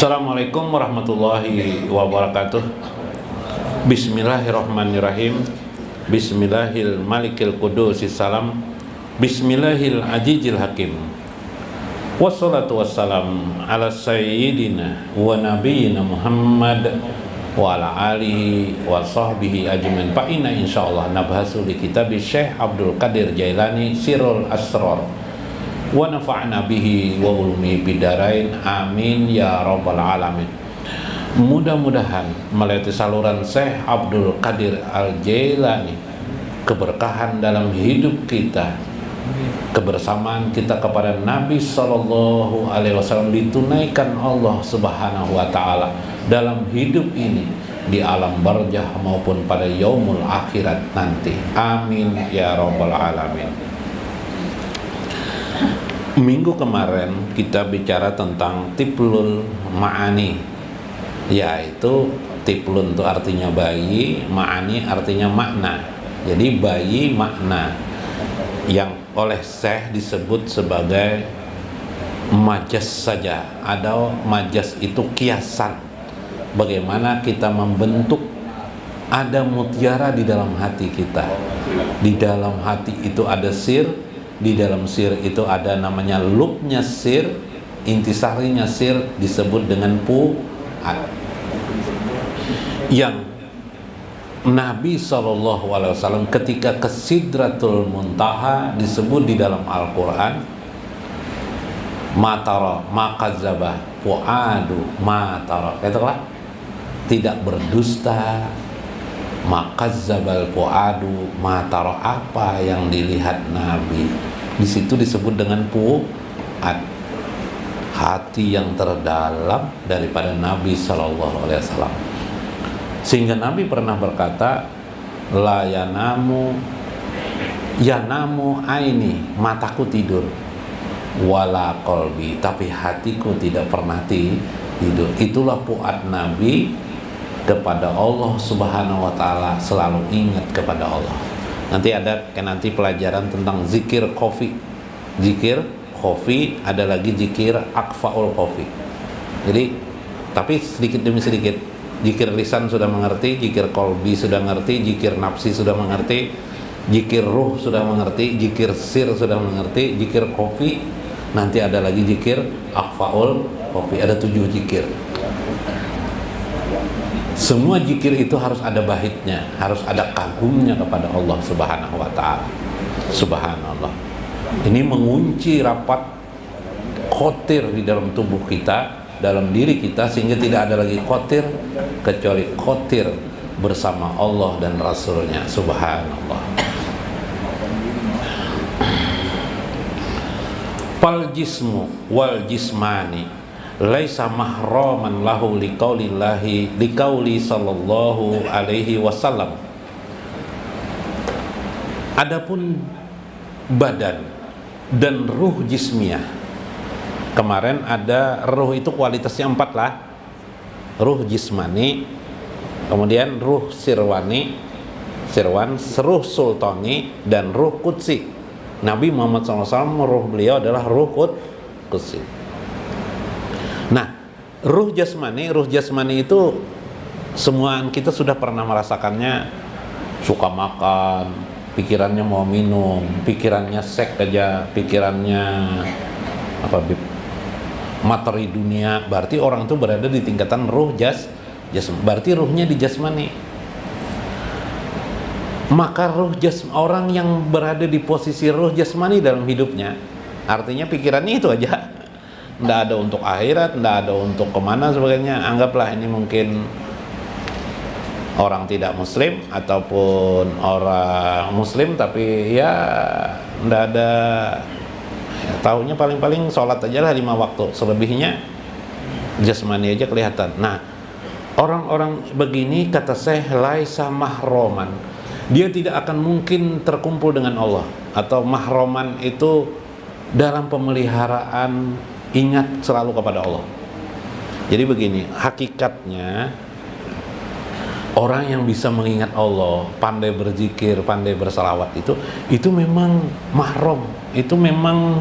Assalamualaikum warahmatullahi wabarakatuh. Bismillahirrahmanirrahim. Bismillahil malikil qudusis salam. Bismillahil ajijil hakim. Wassalatu wassalam ala sayyidina wa nabiyyina Muhammad wa ala alihi wa sahbihi ajmain. Fa inna insyaallah nabhasu di kitab Syekh Abdul Qadir Jailani Sirrul Asrar wa nafa'na bihi wa ulumi bidarain, amin ya rabbal alamin. Mudah-mudahan melalui saluran Syekh Abdul Qadir Al-Jailani keberkahan dalam hidup kita, kebersamaan kita kepada Nabi Sallallahu Alaihi Wasallam ditunaikan Allah Subhanahu Wa Taala dalam hidup ini, di alam barzah maupun pada yaumul akhirat nanti, amin ya rabbal alamin. Minggu kemarin kita bicara tentang tiplul ma'ani, yaitu tiplun itu artinya bayi, ma'ani artinya makna. Jadi bayi makna yang oleh Syekh disebut sebagai majas saja, atau majas itu kiasan. Bagaimana kita membentuk ada mutiara di dalam hati kita. Di dalam hati itu ada sir, di dalam sir itu ada namanya lubnya sir, intisarinya sir disebut dengan fuad. Yang Nabi SAW ketika ke Sidratul Muntaha disebut di dalam Al-Quran matara makadzabah fuadu matara, katakanlah tidak berdusta makadzabal fuadu matara, apa yang dilihat Nabi. Di situ disebut dengan fuad, hati yang terdalam daripada Nabi Sallallahu Alaihi Wasallam. Sehingga Nabi pernah berkata, la yanamu aini, mataku tidur, wala qalbi, tapi hatiku tidak pernah tidur. Itulah fuad Nabi kepada Allah Subhanahu Wa Taala, selalu ingat kepada Allah. Nanti ada pelajaran tentang zikir khofi. Zikir khofi, ada lagi zikir akfaul khofi. Jadi, tapi sedikit demi sedikit. Zikir lisan sudah mengerti, zikir kolbi sudah mengerti, zikir nafsi sudah mengerti, zikir ruh sudah mengerti, zikir sir sudah mengerti, zikir khofi. Nanti ada lagi zikir akfaul khofi. Ada 7 zikir. Semua zikir itu harus ada bahitnya, harus ada kagumnya kepada Allah Subhanahu Wa Taala. Subhanallah. Ini mengunci rapat khotir di dalam tubuh kita, dalam diri kita, sehingga tidak ada lagi khotir kecuali khotir bersama Allah dan Rasulnya. Subhanallah. Fal jismu wal jismani laisa mahraman lahu liqauli sallallahu alaihi wasallam. Adapun badan dan ruh jismiyah, kemarin ada ruh itu kualitasnya 4 lah. Ruh jismani, kemudian ruh sirwan, ruh sultani, dan ruh qudsi. Nabi Muhammad SAW, ruh beliau adalah ruh qudsi. Nah, ruh jasmani itu semua kita sudah pernah merasakannya. Suka makan, pikirannya mau minum, pikirannya seks aja, pikirannya materi dunia. Berarti orang itu berada di tingkatan ruh berarti ruhnya di jasmani. Maka orang yang berada di posisi ruh jasmani dalam hidupnya, artinya pikirannya itu aja, tidak ada untuk akhirat, tidak ada untuk kemana sebagainya. Anggaplah ini mungkin orang tidak muslim ataupun orang muslim, tapi ya tidak ada, ya, tahunya paling-paling sholat aja lah 5 waktu, selebihnya jasmani aja kelihatan. Nah, orang-orang begini kata Syekh laisa mahroman, dia tidak akan mungkin terkumpul dengan Allah. Atau mahroman itu dalam pemeliharaan, ingat selalu kepada Allah. Jadi begini, hakikatnya orang yang bisa mengingat Allah, pandai berzikir, pandai bersalawat, itu memang mahram, itu memang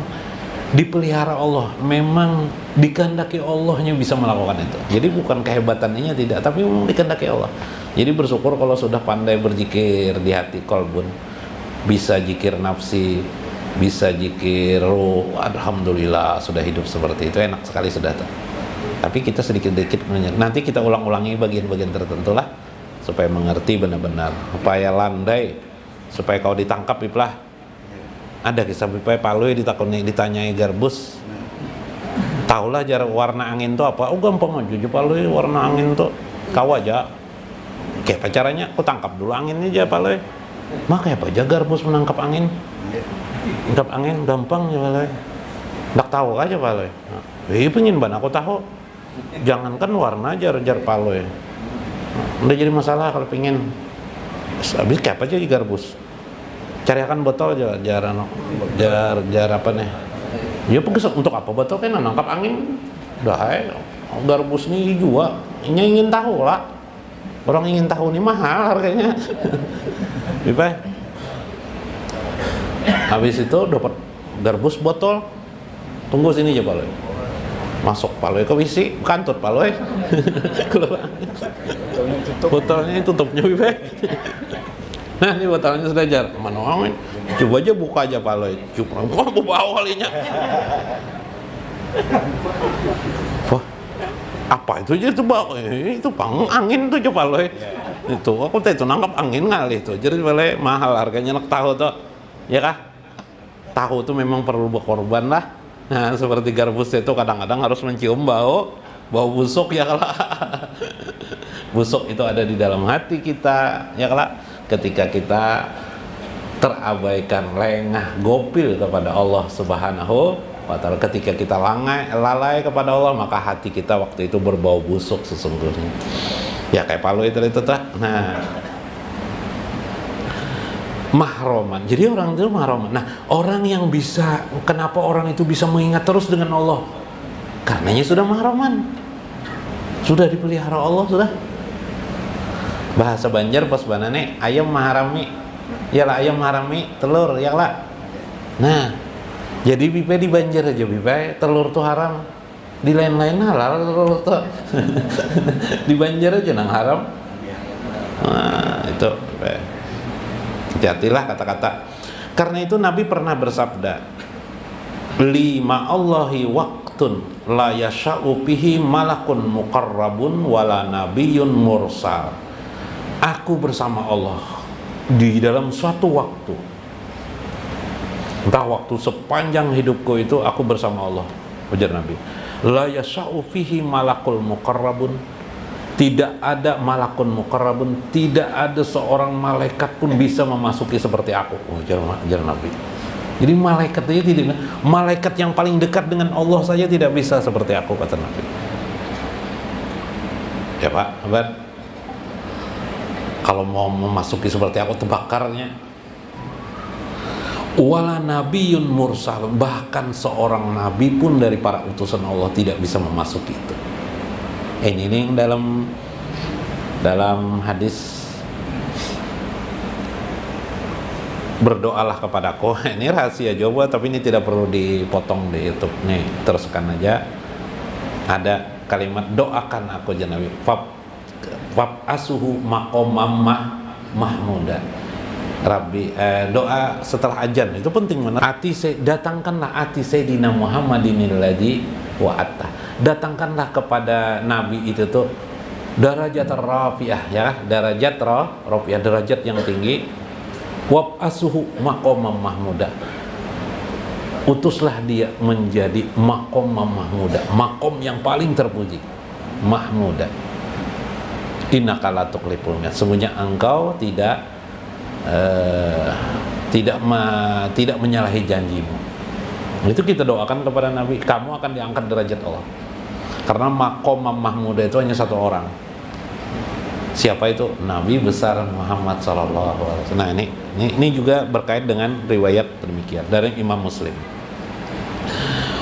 dipelihara Allah, memang dikehendaki Allahnya bisa melakukan itu. Jadi bukan kehebatannya tidak, tapi memang dikehendaki Allah. Jadi bersyukur kalau sudah pandai berzikir di hati kolbun, bisa zikir nafsi, bisa zikir ruh, alhamdulillah sudah hidup seperti itu, enak sekali sudah tuh. Tapi kita sedikit-sedikit nanti kita ulang-ulangi bagian-bagian tertentu lah supaya mengerti benar-benar, supaya landai, supaya kau ditangkap iplah. Ada kisah Pipai Palui ditanyai Garbus, taulah jarak warna angin tuh apa? Oh gampang aja Palui, warna angin tuh kau aja. Kayak apa caranya? Aku tangkap dulu anginnya aja Palui. Makanya apa aja Garbus menangkap angin? Menangkap angin gampang ya Palui. Nggak tahu aja Palui. Iya pengen ban aku tahu. Jangankan warna jar Palui. Udah jadi masalah kalau pengen. Habis kayak apa aja Garbus? Carikan botol jar apa nih? Ya pegesek untuk apa botol kan nangkap angin. Dah, Garbus nih juga. Ini ingin tahu lah. Orang ingin tahu nih mahal harganya. Pipai. Habis itu dapat Garbus botol. Tunggu sini aja Palui. Masuk Palui ke WC, kantut Palui. Keluar. Botolnya tutupnya Pipai. Nah ini botolnya sudah jar, mana angin? Coba aja buka aja Palui, coba aku bawa kalinya. Wah, apa itu aja coba? Itu pang angin tuh coba Palui. Itu aku teh itu nangkap angin kali itu, jadi Palui mahal harganya nak tahu tuh, ya kah? Tahu tuh memang perlu berkorban lah. Nah seperti Garbus itu kadang-kadang harus mencium bau busuk ya kalau busuk itu ada di dalam hati kita ya kalau ketika kita terabaikan, lengah, gopil kepada Allah Subhanahu wa Ta'ala, ketika kita lalai kepada Allah, maka hati kita waktu itu berbau busuk sesungguhnya. Ya kayak Palui itu tuh. Nah, mahroman. Jadi orang itu mahroman. Nah, orang yang bisa, kenapa orang itu bisa mengingat terus dengan Allah? Karenanya sudah mahroman. Sudah dipelihara Allah, sudah. Bahasa Banjar pas banane ayam maharami. Yalah ayam maharami telur ya lah. Nah, jadi Pipai di Banjar aja Pipai telur tuh haram. Di lain-lain halal telur tuh. Di Banjar aja nang haram. Nah, itu Pipai. Hati-hatilah kata-kata. Karena itu Nabi pernah bersabda, "Lima Allahi waqtun la yasha'u bihi malakun muqarrabun wala nabiyyun mursal." Aku bersama Allah di dalam suatu waktu, entah waktu sepanjang hidupku itu aku bersama Allah, ujar Nabi. La yasha'u fihi malakul muqarrabun, tidak ada malakun muqarrabun, tidak ada seorang malaikat pun bisa memasuki seperti aku, ujar Nabi. Jadi malaikat aja tidak, malaikat yang paling dekat dengan Allah saja tidak bisa seperti aku, kata Nabi. Ya Pak, Abad, kalau mau memasuki seperti aku terbakarnya. Wala nabiyyun mursal, bahkan seorang nabi pun dari para utusan Allah tidak bisa memasuki itu. Ini dalam hadis, berdoalah kepadaku. Ini rahasia Jawa tapi ini tidak perlu dipotong di YouTube nih, teruskan aja. Ada kalimat doakan aku ya Nabi. Fab asuhu maqamam mahmuda. Rabbi, doa setelah ajan itu penting benar. Datangkanlah ati Sayyidina Muhammadin alladzi wa'atta. Datangkanlah kepada Nabi itu tuh darajat rafi'ah ya, darajat rafi'ah, derajat yang tinggi. Wab asuhu maqamam mahmuda. Utuslah dia menjadi maqamam mahmuda, makom yang paling terpuji, mahmuda. Innaka la tuqliful mi'ad, sesungguhnya engkau tidak menyalahi janjimu. Itu kita doakan kepada Nabi, kamu akan diangkat derajat Allah. Karena maqamam mahmuda itu hanya satu orang. Siapa itu? Nabi besar Muhammad sallallahu alaihi wasallam. Nah, ini juga berkait dengan riwayat demikian dari Imam Muslim.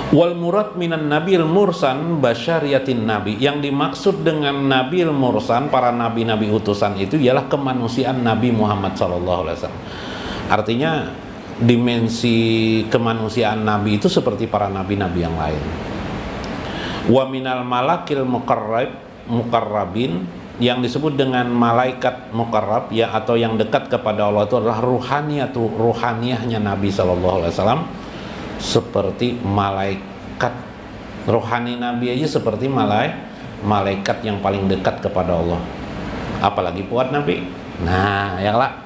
Wal murad minan nabil mursan basyariyatin nabi. Yang dimaksud dengan nabil mursan, para nabi-nabi utusan itu ialah kemanusiaan Nabi Muhammad sallallahu alaihi wasallam. Artinya dimensi kemanusiaan Nabi itu seperti para nabi-nabi yang lain. Wa minal malakil muqarrabin, yang disebut dengan malaikat muqarrab ya, atau yang dekat kepada Allah itu adalah ruhaniyahnya Nabi SAW, seperti malaikat. Rohani Nabi aja seperti malaikat yang paling dekat kepada Allah, apalagi buat Nabi. Nah ya lah,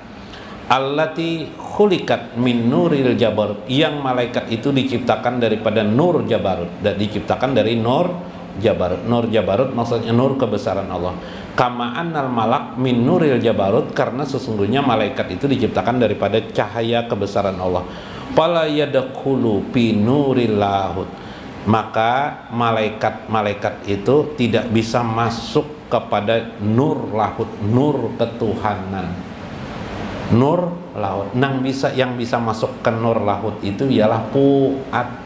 allati khuliqat min nuril jabarut, yang malaikat itu diciptakan daripada nur jabarut, dan diciptakan dari nur jabarut. Nur jabarut maksudnya nur kebesaran Allah. Kama annal malak min nuril jabarut, karena sesungguhnya malaikat itu diciptakan daripada cahaya kebesaran Allah. Fala yadkhulu fi nuril lahut, maka malaikat itu tidak bisa masuk kepada nur lahut, nur ketuhanan. Nur lahut, yang bisa masuk ke nur lahut itu ialah puat.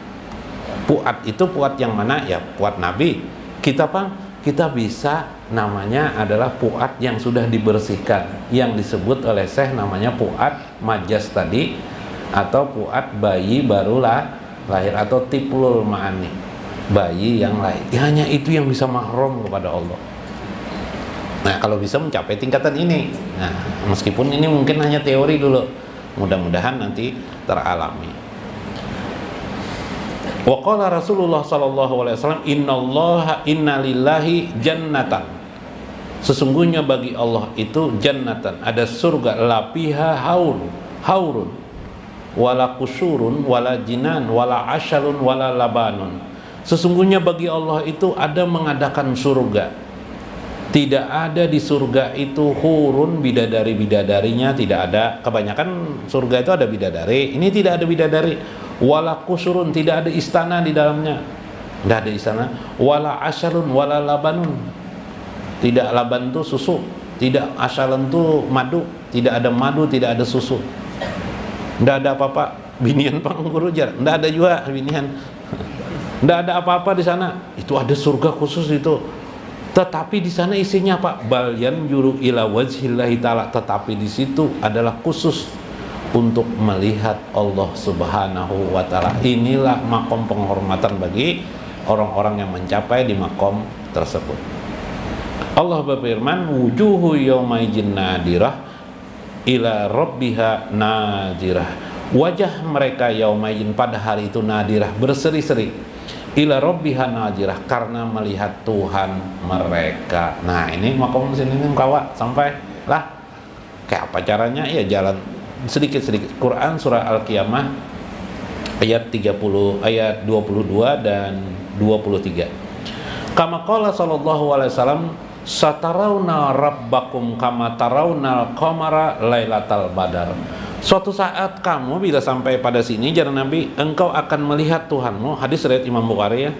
Puat itu puat yang mana? Ya puat Nabi. Kita bisa, namanya adalah puat yang sudah dibersihkan, yang disebut oleh Syekh namanya puat majas tadi, atau puat bayi barulah lahir, atau tiplul ma'ani, bayi yang lahir. Hanya itu yang bisa mahram kepada Allah. Nah kalau bisa mencapai tingkatan ini, nah meskipun ini mungkin hanya teori dulu, mudah-mudahan nanti teralami. Wa qala Rasulullah sallallahu alaihi wasallam, inna lillahi jannatan, sesungguhnya bagi Allah itu jannatan, ada surga, la fiha haurun wala kusurun wala jinan wala asyarun wala labanun. Sesungguhnya bagi Allah itu ada mengadakan surga, tidak ada di surga itu hurun, bidadari-bidadarinya tidak ada. Kebanyakan surga itu ada bidadari, ini tidak ada bidadari. Wala kusurun, tidak ada istana di dalamnya, tidak ada istana. Wala asyarun wala labanun, tidak laban itu susu, tidak asyarun itu madu, tidak ada madu, tidak ada susu, tidak ada apa-apa. Binian pengguru jar, tidak ada juga binian, tidak ada apa-apa di sana. Itu ada surga khusus itu. Tetapi di sana isinya apa? Balyan juru ila wajhillahi ta'ala, tetapi di situ adalah khusus untuk melihat Allah Subhanahu wa ta'ala. Inilah makom penghormatan bagi orang-orang yang mencapai di makom tersebut. Allah berfirman, wujuhu yaumaijin nadirah ila rabbiha nadirah. Wajah mereka yaumaijin pada hari itu nadirah, berseri-seri, ila rabbiha nadirah, karena melihat Tuhan mereka. Nah ini makom sini kawa sampai lah. Kayak apa caranya? Ya jalan sedikit-sedikit. Quran surah Al-Qiyamah ayat 30, ayat 22 dan 23. Kama qala sallallahu alaihi wasallam, satarawna rabbakum kama tarawnal qamara lailatal badar. Suatu saat kamu bila sampai pada sini, jangan Nabi, engkau akan melihat Tuhanmu. Hadis riwayat Imam Bukhari ya.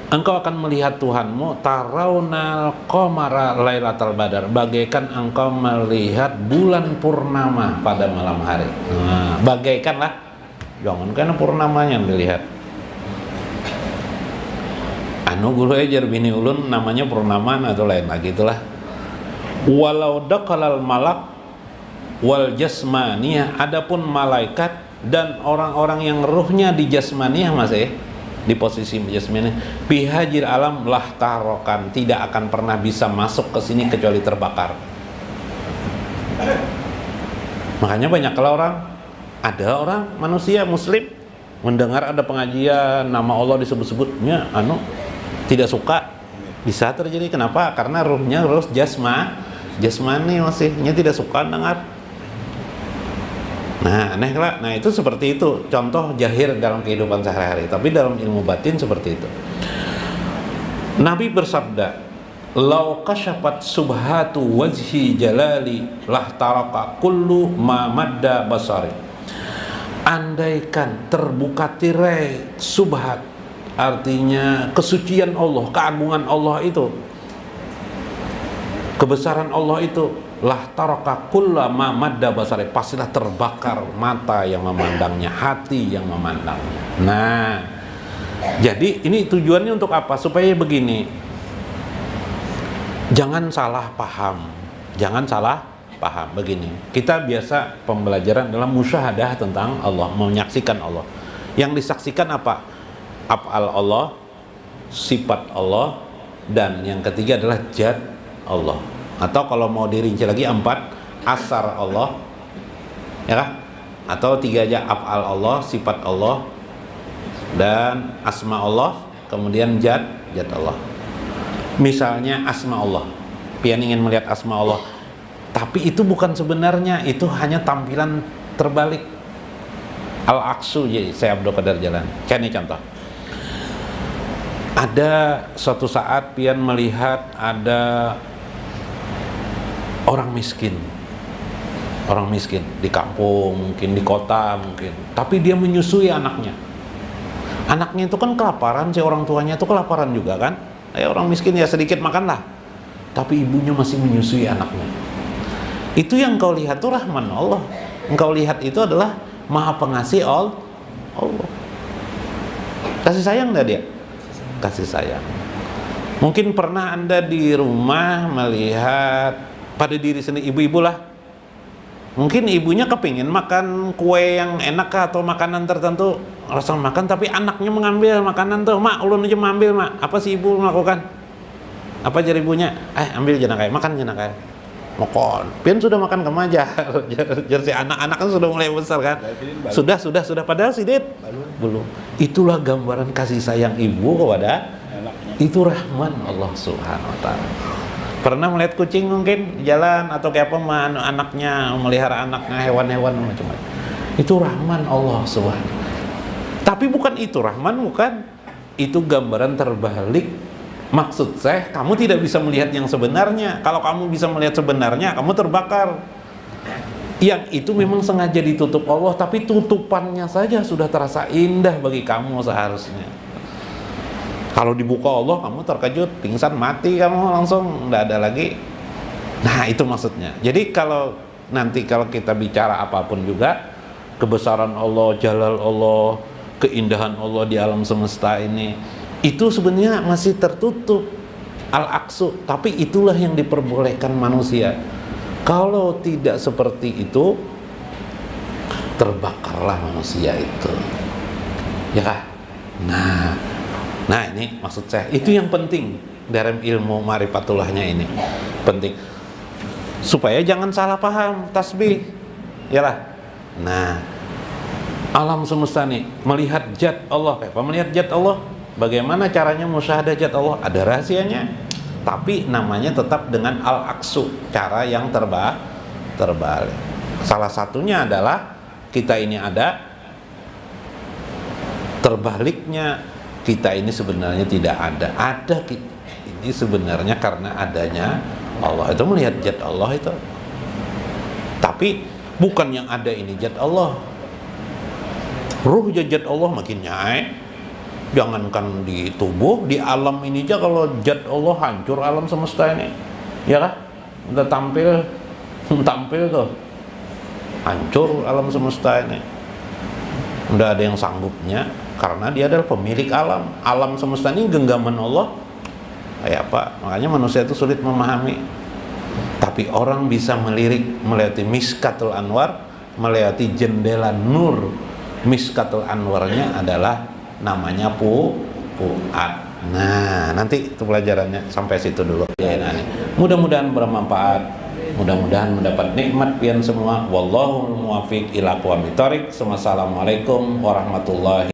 Engkau akan melihat Tuhanmu, tarawnal qamara lailatal badar, bagaikan engkau melihat bulan purnama pada malam hari. Nah, bagaikan lah, jangan karena purnamanya dilihat. Anu guru ajar bini ulun namanya purnama atau lain lagi itulah. Walau daqalal malak wal jasmaniyah, adapun malaikat dan orang-orang yang ruhnya di jasmaniyah masih di posisi jasmani, bihajir alam lah tarokan, tidak akan pernah bisa masuk ke sini kecuali terbakar. Makanya banyak kalau ada orang manusia muslim mendengar ada pengajian nama Allah disebut-sebutnya, tidak suka, bisa terjadi. Kenapa? Karena ruhnya ruh jasmani masihnya tidak suka dengar. Nah, aneh lah. Nah, itu seperti itu. Contoh jahir dalam kehidupan sehari-hari. Tapi dalam ilmu batin seperti itu. Nabi bersabda, "Lau kasyafat subhatu wajhi jalali lah taraka kullu ma madda basari." Andaikan terbuka tirai subhat, artinya kesucian Allah, keagungan Allah itu, kebesaran Allah itu, lah taraka kulla ma madda basari, pastilah terbakar mata yang memandangnya, hati yang memandangnya. Nah, jadi ini tujuannya untuk apa? Supaya begini, jangan salah paham, jangan salah paham begini. Kita biasa pembelajaran dalam musyahadah tentang Allah, menyaksikan Allah. Yang disaksikan apa? Af'al Allah, sifat Allah, dan yang ketiga adalah zat Allah. Atau kalau mau dirinci lagi 4, asar Allah, ya kan? Atau 3 aja, af'al Allah, sifat Allah, dan asma Allah, kemudian zat Allah. Misalnya asma Allah, pian ingin melihat asma Allah, tapi itu bukan sebenarnya, itu hanya tampilan terbalik. Al-Aqsu, jadi saya Abdul Qadir Jalan. Kayak ini contoh. Ada suatu saat pian melihat ada orang miskin di kampung, mungkin di kota mungkin, tapi dia menyusui anaknya. Anaknya itu kan kelaparan, si orang tuanya itu kelaparan juga kan. Orang miskin ya sedikit makanlah, tapi ibunya masih menyusui anaknya. Itu yang kau lihat itu rahman Allah. Engkau lihat itu adalah Maha Pengasih Allah. Kasih sayang enggak dia? Kasih sayang. Mungkin pernah Anda di rumah melihat pada diri sendiri, ibu-ibu lah. Mungkin ibunya kepingin makan kue yang enak atau makanan tertentu, rasa makan, tapi anaknya mengambil makanan tuh. Mak, ulun aja mengambil, mak. Apa sih ibu melakukan? Apa jadi ibunya? Ambil jenah kayak, makan jenah kayak. Mokon, pian sudah makan kemaja. Jadi anak-anak kan sudah mulai besar kan. Sudah. Padahal si Dit belum. Itulah gambaran kasih sayang ibu kepada anaknya. Itu rahman Allah Subhanahu Wa Taala. Pernah melihat kucing mungkin jalan atau kayak apa anaknya, melihara anaknya, hewan-hewan macam-macam. Itu rahman Allah Subhanahu. Tapi bukan itu rahman, bukan. Itu gambaran terbalik. Maksud saya, kamu tidak bisa melihat yang sebenarnya. Kalau kamu bisa melihat sebenarnya, kamu terbakar. Yang itu memang sengaja ditutup Allah, tapi tutupannya saja sudah terasa indah bagi kamu seharusnya. Kalau dibuka Allah, kamu terkejut, pingsan, mati kamu langsung, tidak ada lagi. Nah, itu maksudnya. Jadi kalau kita bicara apapun juga, kebesaran Allah, jalal Allah, keindahan Allah di alam semesta ini, itu sebenarnya masih tertutup al-aqsu, tapi itulah yang diperbolehkan manusia. Kalau tidak seperti itu, terbakarlah manusia itu, ya kan? Nah ini maksud saya, itu yang penting dalam ilmu ma'rifatullahnya ini penting, supaya jangan salah paham tasbih, ya lah. Nah, alam semesta nih melihat zat Allah, kayak melihat zat Allah. Bagaimana caranya musyahadah zat Allah? Ada rahasianya. Tapi namanya tetap dengan al-aqsu, cara yang terbalik. Salah satunya adalah kita ini ada, terbaliknya kita ini sebenarnya tidak ada. Ada kita ini sebenarnya karena adanya Allah. Itu melihat zat Allah itu. Tapi bukan yang ada ini zat Allah. Ruh zat Allah makin nyai. Jangankan di tubuh, di alam ini aja kalau zat Allah hancur alam semesta ini, ya kan? Udah tampil tuh, hancur alam semesta ini. Udah ada yang sanggupnya, karena dia adalah pemilik alam. Alam semesta ini genggaman Allah. Kayak apa? Makanya manusia itu sulit memahami. Tapi orang bisa melirik, melewati Miskatul Anwar, melewati jendela nur. Miskatul Anwarnya adalah namanya Fuad. Nah, nanti itu pelajarannya sampai situ dulu. Ya, nah, mudah-mudahan bermanfaat, mudah-mudahan mendapat nikmat pian semua. Wallahul muwaffiq ila aqwamit thoriq. Wassalamualaikum warahmatullahi